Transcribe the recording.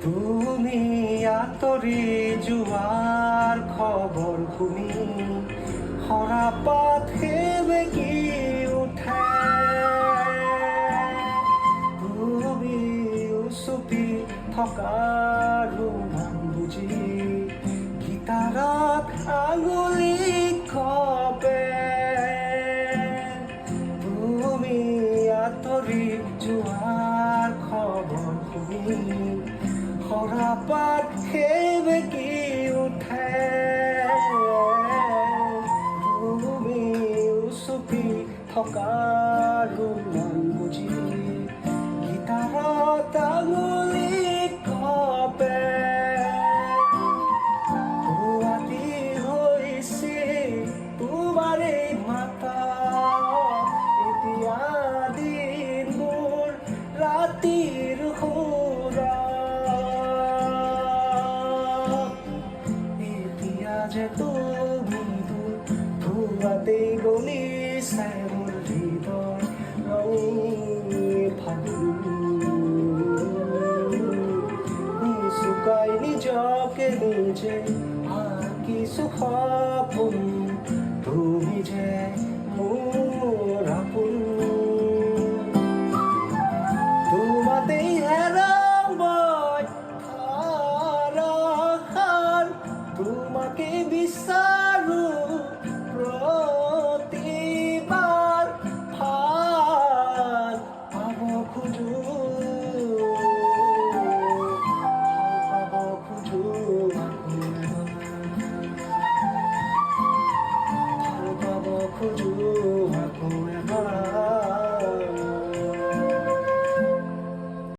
তুমি আঁতৰি যোৱাৰ খবৰ শুনি সৰা পাত সেমেকি উঠে। তুমি উচুপি থকা ৰোমান বুজি গীটাৰত আঙুলি কপে। তুমি আঁতৰি যোৱাৰ খবৰ শুনি সৰা পাত সেমেকি উঠে। তুমি উচুপি থকা ৰোমান বুজি গীটাৰত আঙুলি কপে। ৰাতি হৈছে তোমাৰে মাতা, এতিয়া দিন মোৰ ৰাতিৰ সুৰা। এতিয়া যে তুমি ধুৱাতে গলিছে মোৰ হৃদয় ৰঙীন ফাগুন। শুকাই নিজকে নিজে আঁকিছো।